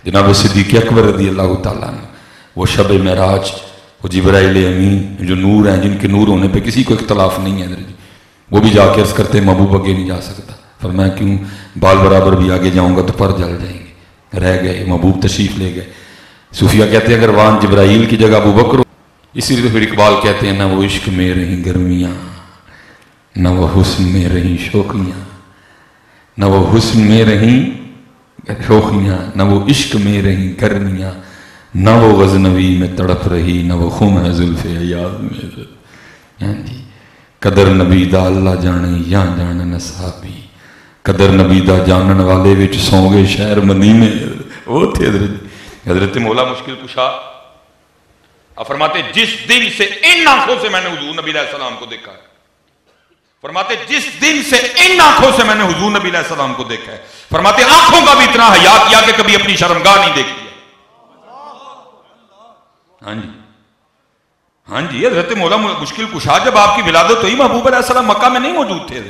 जनाब सिद्दीक़ अकबर रज़ी अल्लाह ताला अन्हु, वो शब महराज, वो जिब्राइल अमीन जो नूर हैं, जिनके नूर होने पे किसी को इख्तलाफ नहीं है, वो भी जाके अर्ज़ करते महबूब आगे नहीं जा सकता। फरमाया क्यों? बाल बराबर भी आगे जाऊँगा तो पर जल जाएंगे। रह गए, महबूब तशरीफ़ ले गए। सूफिया कहते हैं अगर वहाँ जिब्राइल की जगह अबू बकर, इसीलिए तो फिर इकबाल कहते हैं ना वो इश्क में रहीं गर्मियाँ, न वो हुस्न में रहीं शोखियाँ, न वो हुस्न में रहीं शोखियाँ, न वो इश्क में रहीं गर्मियाँ, न वो गज़नवी में तड़प रही, न वो खुम है जुल्फ़े अयाज़ में। कदर नबी दा अल्लाह जाने या जाने न साहबी, कदर नबी दा जानन वाले विच सौंगे शहर मदीने। वो थे हज़रत मौला मुश्किल कुशा फरमाते जिस दिन से इन आंखों से मैंने हुजूर नबी अलैहि सलाम को देखा है, फरमाते जिस दिन से इन आंखों से मैंने हुजूर नबी अलैहि सलाम को देखा है, फरमाते आंखों का भी इतना हया किया कि कभी अपनी शर्मगाह नहीं देखी है। हाँ जी, हाँ जी, हज़रत मौला मुश्किल कुशा जब आपकी विलादत हुई, महबूब अलैहि सलाम मक्का में नहीं मौजूद थे।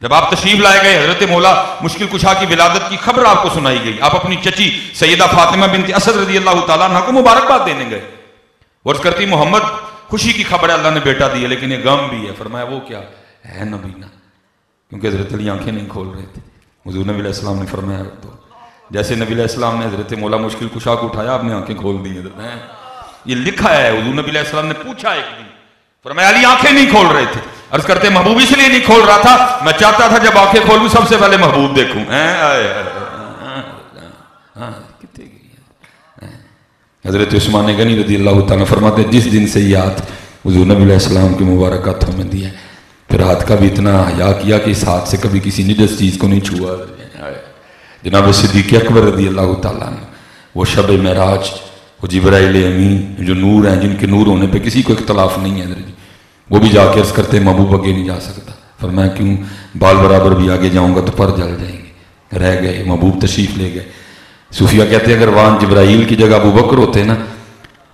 जब आप तशरीफ लाए गए, हज़रत मौला मुश्किल कुशा की विलादत की खबर आपको सुनाई गई। आप अपनी चची सैयदा फातिमा बिनत असद रज़ी अल्लाह ताला अन्हा को मुबारकबाद देने गए। वर्ष करती मोहम्मद खुशी की खबर है, अल्लाह ने बेटा दिया, लेकिन ये गम भी है। फरमाया वो क्या है? नबीना, क्योंकि हज़रत अली आंखें नहीं खोल रहे थे। हुजूर नबी अलैहि सलाम ने फरमाया तो जैसे नबी अलैहि सलाम ने हज़रत मौला मुश्किल कुशा को उठाया, आपने आंखें खोल दी। ये लिखा है, हुजूर नबी अलैहि सलाम ने पूछा एक दिन, फरमाया अली आंखें नहीं खोल रहे थे। अर्ज करते महबूब इसलिए नहीं खोल रहा था, मैं चाहता था जब आंखें खोलूं सबसे पहले महबूब देखूं। हज़रत उस्मान गनी रज़ी अल्लाह ताला फरमाते जिस दिन से ये हाथ हुजूर नबी अलैहि सलाम के मुबारक हाथों में दिया, फिर हाथ का भी इतना हया किया कि इस हाथ से कभी किसी निजस चीज़ को नहीं छुआ। जनाब सिद्दीक़ अकबर रज़ी अल्लाह ताला अन्हु, वो शब महराज, वो जिब्राइल अमीन जो नूर हैं, जिनके नूर होने पे किसी को इख्तलाफ नहीं है, वो भी जाके अर्ज़ करते महबूब आगे नहीं जा सकता। फरमाया क्यों? बाल बराबर भी आगे जाऊँगा तो पर जल जाएंगे। रह गए, महबूब तशरीफ़ ले गए। सूफिया कहते हैं अगर वहाँ जिब्राइल की जगह अबू बकर होते ना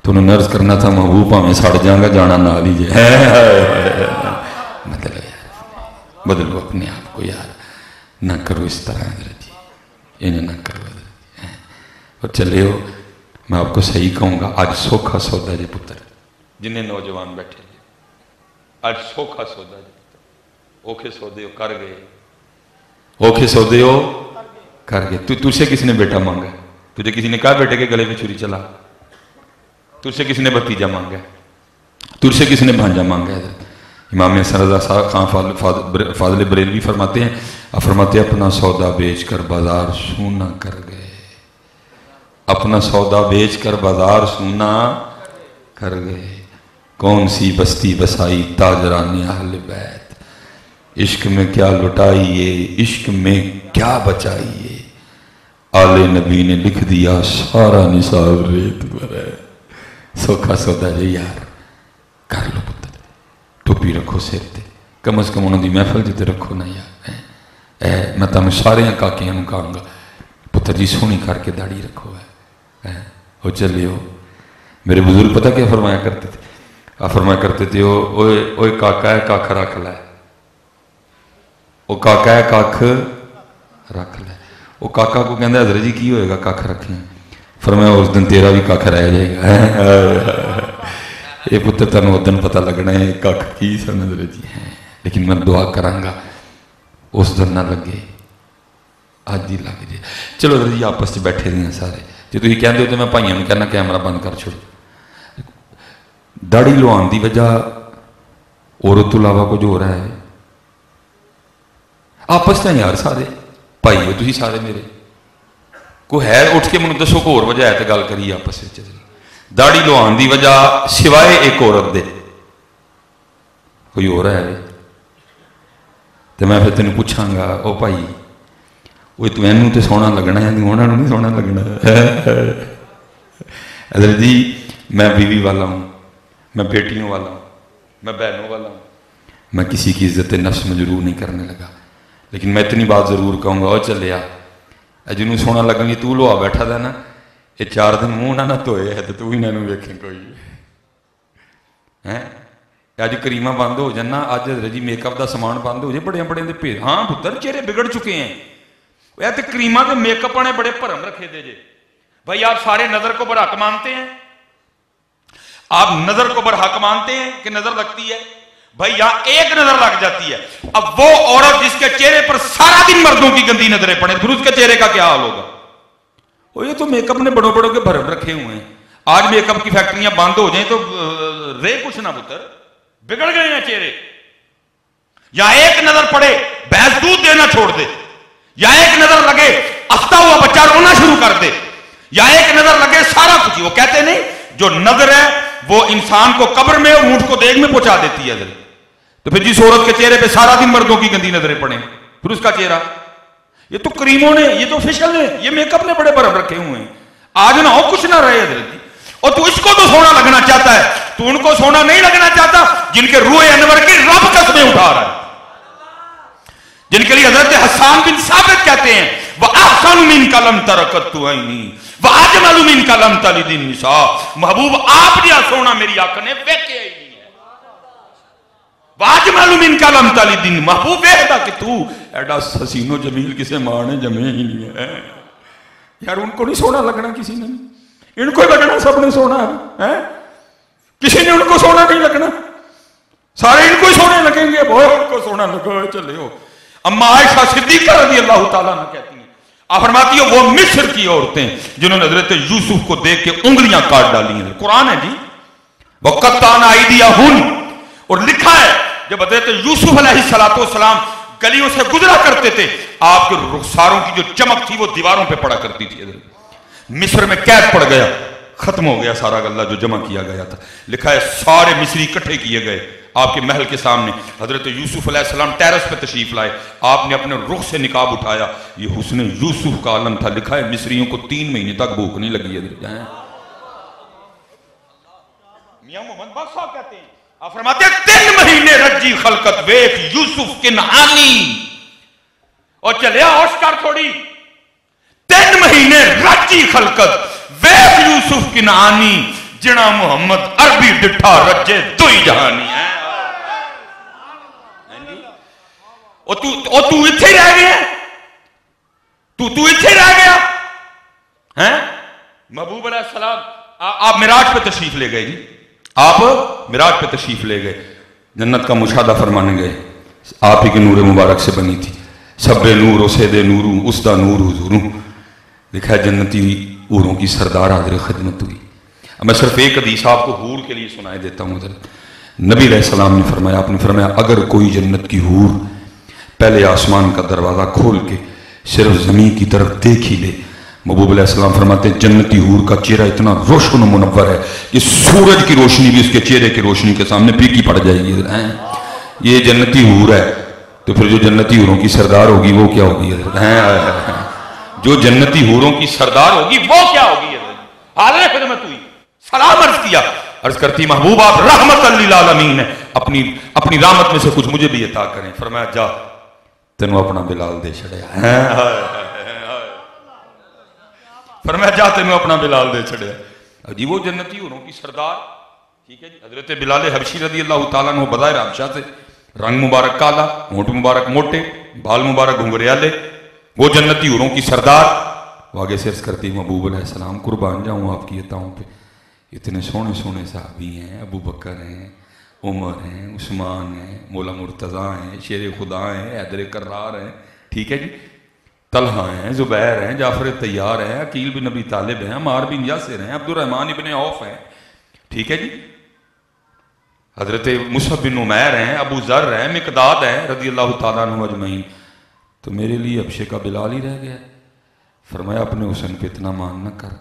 तो उन्होंने अर्ज़ करना था महबूब भावें सड़ जाऊँगा, जाना ना लीजिए। बदलो यार, बदलो अपने आप को यार, ना करो इस तरह जी, इन्हें ना करो। और चले हो, मैं आपको सही कहूँगा, आज सौखा सौदा जे पुत्र, जिन्हें नौजवान बैठे आज सौखा सौदा जे पुत्र, औखे सौदे कर गए, औखे सौदे हो कर गए। तुझसे किसी ने बेटा मांगा? तुझे किसी ने कहा बेटे के गले में छुरी चला? तुझसे किसी ने भतीजा मांगा? तुझसे किसी ने भांजा मांगा? इमाम हसन रज़ा साहब खान फाज़िल बरेलवी फरमाते हैं, अपना सौदा बेच कर बाजार सूना कर गए, अपना सौदा बेच कर बाजार सूना कर गए। कौन सी बस्ती बसाई ताजरानी अहले बैत, इश्क में क्या लुटाइए, इश्क में क्या बचाइए, आले नबी ने लिख दिया सारा निसाब रेत पर है। सौखा सौदा जे यार कर लो पुत्र, टोपी रखो सिर ते, कम अज कम उन्होंने महफल जिते रखो ना यार। मैं तुम सारे काकिया कहूँगा पुत्र जी सोहनी करके दाढ़ी रखो है। वो चले हो, मेरे बुजुर्ग पता क्या फरमाया करते थे? फरमाया करते थे ओए काका है कख रख लै, वो काका है कख रख लै। वो काका को कहते हज़रत जी की होएगा कख रखें? फरमाया उस दिन तेरा भी कख रह जाएगा। ये पुत्र तेन उस दिन पता लगना है कख की सन हज़रत जी है, लेकिन मैं दुआ करांगा उस दिन ना लगे, अज ही लग जाए। चलो हज़रत जी आपस में बैठे रहे सारे, जो तुम कहते हो तो मैं भाइयों को कहना कैमरा बंद कर छोड़ो। दाढ़ी लुआन की वजह औरत तो इलावा कुछ हो रहा है? आपस में यार सारे भाई हो तुम सारे मेरे, कोई है उठ के मैं दसो कोई होर वजह है तो गल करिए आपस में। दाढ़ी लुआन की वजह सिवाय एक औरत दे कोई हो रहा है? तो मैं फिर तेन पूछांगा ओ भाई वो तू इनू तो सोहना लगना है, उन्होंने नहीं सोहना लगना। हज़रत जी मैं बीवी वाला हूँ, मैं बेटियों वाला हूँ, मैं बहनों वाला हूँ, मैं किसी की इज्जत नफ्स में जरूर नहीं करने लगा, लेकिन मैं इतनी बात जरूर कहूँगा और चलिया जिन्होंने सोहना लगेंगे तू लोहा बैठा था ना, ये 4 दिन मुँह ना धोए है तो तू इन्हों वेखें कोई है। अज करीमा बंद हो जाना, अज हज़रत जी मेकअप का समान बंद हो जाए, बड़े बड़े भेद। हाँ पुत्र चेहरे बिगड़ चुके हैं, तो करीमा के मेकअप ने बड़े भरम रखे दे जे, بھائی آپ سارے نظر کو برحق مانتے ہیں؟ آپ نظر کو برحق مانتے ہیں کہ نظر لگتی ہے؟ بھائی یہاں ایک نظر لگ جاتی ہے، اب وہ عورت جس کے چہرے پر سارا دن مردوں کی گندی نظریں پڑیں، پھر اس کے چہرے کا کیا حال ہوگا؟ وہ یہ تو میک اپ نے بڑوں بڑوں کے بھر رکھے ہوئے ہیں، آج میک اپ کی فیکٹریاں بند ہو جائیں تو رے کچھ نہ پتر، بگڑ گئے ہیں چہرے۔ یا ایک نظر پڑے بھینس دودھ دینا چھوڑ دے، یا ایک نظر لگے ہفتہ ہوا بچہ رونا شروع کر دے، یا ایک نظر لگے سارا کچھ۔ وہ کہتے نہیں جو نظر ہے وہ انسان کو قبر میں اور اونٹ کو دیگ میں پہنچا دیتی ہے۔ تو پھر جس عورت کے چہرے پہ سارا دن مردوں کی گندی نظریں پڑیں، پھر اس کا چہرہ، یہ تو کریموں نے، یہ تو فیشل نے، یہ میک اپ نے بڑے برف رکھے ہوئے ہیں، آج نہ ہو کچھ نہ رہے حضرت۔ اور تو اس کو تو سونا لگنا چاہتا ہے، تو ان کو سونا نہیں لگنا چاہتا جن کے روح انور کی رب قسمیں اٹھا رہا ہے، جن کے لیے حضرت حسان بن ثابت کہتے ہیں وَأَحْسَنُ مِنْكَ لَمْ تَرَكَتْ عَيْنِي وَأَجْمَلُ مِنْكَ لَمْ تَلِدِ النِّسَاء، محبوب آپ جہاں سونا میری آنکھ نے ویکھیا ہی نہیں ہے۔ وَأَجْمَلُ مِنْكَ لَمْ تَلِدِ النِّسَاء، محبوب ویکھدا کہ تو ایڈا حسین و جمیل کسے ماں نے جمے ہی نہیں ہے۔ یار ان کو نہیں سونا لگنا کسی نے، ان کو لگنا سب نے سونا ہے، کسی نے ان کو سونا نہیں لگنا، سارے ان کو ہی سونے لگیں گے، وہ ان کو سونا لگو چلے ہو۔ اما عائشہ صدیقہ رضی اللہ تعالیٰ عنہ کہتی ہیں، آپ فرماتی ہیں وہ مصر کی عورتیں جنہوں نے حضرت یوسف کو دیکھ کے انگلیاں کاٹ ڈالی ہیں، قرآن ہے جی، وَقَطَّعْنَ أَيْدِيَهُنَّ، اور لکھا ہے جب حضرت یوسف علیہ السلام گلیوں سے گزرا کرتے تھے آپ کے رخساروں کی جو چمک تھی وہ دیواروں پہ پڑا کرتی تھی۔ مصر میں قید پڑ گیا، ختم ہو گیا سارا غلہ جو جمع کیا گیا تھا، لکھا ہے سارے مصری اکٹھے کیے گئے آپ کے محل کے سامنے، حضرت یوسف علیہ السلام ٹیرس پہ تشریف لائے، آپ نے اپنے رخ سے نقاب اٹھایا، یہ حسن یوسف کا عالم تھا، لکھا ہے مصریوں کو 3 مہینے تک بھوک نہیں لگی ہے۔ میاں محمد باغ صاحب کہتے ہیں، آپ فرماتے ہیں 3 مہینے رجی خلقت ویک یوسف کنعانی، اور چلیا ہوش کر تھوڑی، 3 مہینے رجی خلقت ویک یوسف کنعانی، جنا محمد عربی ڈٹھا رجے دوئی جہانی ہے۔ اور تو اتھے رہ گیا، تو اتھے رہ گیا ہیں؟ محبوب علیہ السلام آپ معراج پہ تشریف لے گئے جی، آپ معراج پہ تشریف لے گئے، جنت کا مشاہدہ فرمانے گئے، آپ ہی کے نور مبارک سے بنی تھی، سب نور و سید نوروں اسدا نور حضوروں، لکھا ہے جنتی حوروں کی سردار حاضر خدمت ہوئی۔ اب میں صرف ایک حدیث آپ کو حور کے لیے سنائے دیتا ہوں۔ حضرت نبی علیہ السلام نے فرمایا، آپ نے فرمایا اگر کوئی جنت کی حور پہلے آسمان کا دروازہ کھول کے صرف زمین کی طرف دیکھ ہی لے، محبوب علیہ السلام فرماتے ہیں جنتی حور کا چہرہ اتنا روشن و منور ہے کہ سورج کی روشنی بھی اس کے چہرے کی روشنی کے سامنے پھیکی پڑ جائے گی۔ یہ جنتی حور ہے، تو پھر جو جنتی حوروں کی سردار ہوگی وہ کیا ہوگی؟ جو جنتی حوروں کی سردار ہوگی وہ کیا ہوگی؟ حاضر خدمت ہوئی، سلام عرض کیا، عرض کرتی محبوب آپ رحمت للعالمین ہے، اپنی رحمت میں سے کچھ مجھے بھی عطا کریں۔ فرمایا جا تینوں اپنا بلال دے چھڑیا، فرمایا جا تینوں اپنا بلال دے چھڑیا۔ جی وہ جنتی حوروں کی سردار، ٹھیک ہے جی، حضرت بلال حبشی رضی اللہ تعالیٰ عنہ بظاہر حبشہ سے، رنگ مبارک کالا، ہونٹ مبارک موٹے، بال مبارک گھنگریالے، وہ جنتی حوروں کی سردار، وہ آگے سے عرض کرتی محبوب علیہ السلام قربان جاؤں آپ کی عطاؤں پہ، اتنے سونے سونے صحابی ہیں، ابو بکر ہیں، عمر ہیں، عثمان ہیں، مولا مرتضیٰ ہیں، شیر خدا ہیں، حیدر کرار ہیں، ٹھیک ہے جی، طلحہ ہیں، زبیر ہیں، جعفر طیار ہیں، عقیل بن ابی طالب ہیں، عمار بن یاسر ہیں، عبد الرحمن ابن عوف ہیں، ٹھیک ہے جی، حضرت مصعب بن عمیر ہیں، ابو ذر ہیں، مقداد ہیں رضی اللہ تعالیٰ عنہ اجمعین۔ تو میرے لیے حبشے کا بلال ہی رہ گیا۔ فرمایا اپنے حسن پہ اتنا مان نہ کر،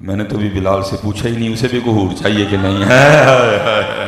میں نے تو بھی بلال سے پوچھا ہی نہیں اسے بھی کوئی حور چاہیے کہ نہیں ہے۔